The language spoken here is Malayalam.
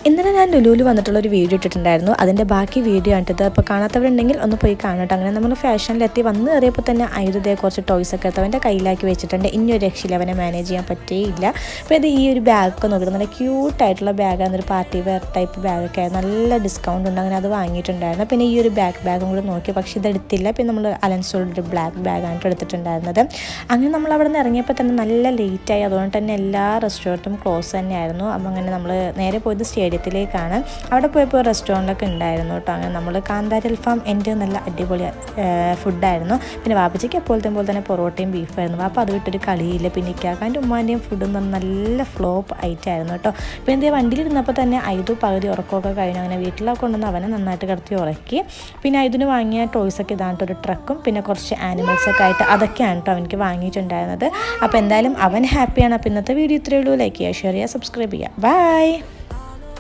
ഇന്നലെ ഞാൻ ലുലുവിൽ വന്നിട്ടുള്ളൊരു വീഡിയോ ഇട്ടിട്ടുണ്ടായിരുന്നു. അതിൻ്റെ ബാക്കി വീഡിയോ ആണിത്. അപ്പോൾ കാണാത്തവരുണ്ടെങ്കിൽ ഒന്ന് പോയി കാണട്ടെ. അങ്ങനെ നമ്മൾ ഫാഷനിലെത്തി വന്ന് കയറിയപ്പോൾ തന്നെ ആയുധത്തെ കുറച്ച് ടോയ്സൊക്കെ എടുത്ത് അവൻ്റെ കയ്യിലാക്കി വെച്ചിട്ടുണ്ട്. ഇനിയൊരു രക്ഷയില്ല, അവനെ മാനേജ് ചെയ്യാൻ പറ്റേയില്ല. അപ്പോൾ ഇത് ഈ ഒരു ബാഗൊക്കെ നോക്കിയിട്ട് നല്ല ക്യൂട്ടായിട്ടുള്ള ബാഗാണ്, ഒരു പാർട്ടി വെയർ ടൈപ്പ് ബാഗൊക്കെ ആയിരുന്നു. നല്ല ഡിസ്കൗണ്ട് ഉണ്ട്, അങ്ങനെ അത് വാങ്ങിയിട്ടുണ്ടായിരുന്നു. പിന്നെ ഈ ഒരു ബാഗും കൂടി നോക്കി, പക്ഷേ ഇതെടുത്തില്ല. പിന്നെ നമ്മൾ അലൻസോളുടെ ഒരു ബ്ലാക്ക് ബാഗാണ് എടുത്തിട്ടുണ്ടായിരുന്നത്. അങ്ങനെ നമ്മൾ അവിടെ നിന്ന് ഇറങ്ങിയപ്പോൾ തന്നെ നല്ല ലേറ്റായി. അതുകൊണ്ട് തന്നെ എല്ലാ റെസ്റ്റോറൻറ്റും ക്ലോസ് തന്നെയായിരുന്നു. അപ്പം അങ്ങനെ നമ്മൾ നേരെ പോയത് സ്റ്റേഡിയത്തിലേക്കാണ്. അവിടെ പോയപ്പോൾ റെസ്റ്റോറൻറ്റൊക്കെ ഉണ്ടായിരുന്നു കേട്ടോ. അങ്ങനെ നമ്മൾ കാന്താരി അൽഫാം എൻ്റെ നല്ല അടിപൊളി ഫുഡായിരുന്നു. പിന്നെ വാപ്പച്ചിക്ക് എപ്പോഴത്തെ പോലെ തന്നെ പൊറോട്ടയും ബീഫായിരുന്നു. വാപ്പ അത് വിട്ടൊരു കളിയില്ല. പിന്നെ ഇക്കാക്കാൻ്റെ ഉമ്മാൻ്റെയും ഫുഡ് എന്ന് പറഞ്ഞാൽ നല്ല ഫ്ലോപ്പ് ഐറ്റായിരുന്നു കേട്ടോ. പിന്നെ എന്തേ വണ്ടിയിലിരുന്നപ്പോൾ തന്നെ ഐതു പകുതി ഉറക്കമൊക്കെ കഴിഞ്ഞു. അങ്ങനെ വീട്ടിലൊക്കെ കൊണ്ടുവന്ന് അവനെ നന്നായിട്ട് കിടത്തി ഉറക്കി. പിന്നെ ഐതിന് വാങ്ങിയ ടോയ്സൊക്കെ ഇതാണ്ട് ഒരു ട്രക്കും പിന്നെ കുറച്ച് ആനിമൽസൊക്കെ ആയിട്ട് അതൊക്കെയാണ് കേട്ടോ അവനിക്ക് വാങ്ങിയിട്ടുണ്ടായിരുന്നത്. അപ്പോൾ എന്തായാലും അവൻ ഹാപ്പിയാണ്. അപ്പോൾ ഇന്നത്തെ വീഡിയോ ഇത്രയേ ഉള്ളൂ. ലൈക്ക് ചെയ്യുക, ഷെയർ ചെയ്യുക, സബ്സ്ക്രൈബ് ചെയ്യുക. ബൈ.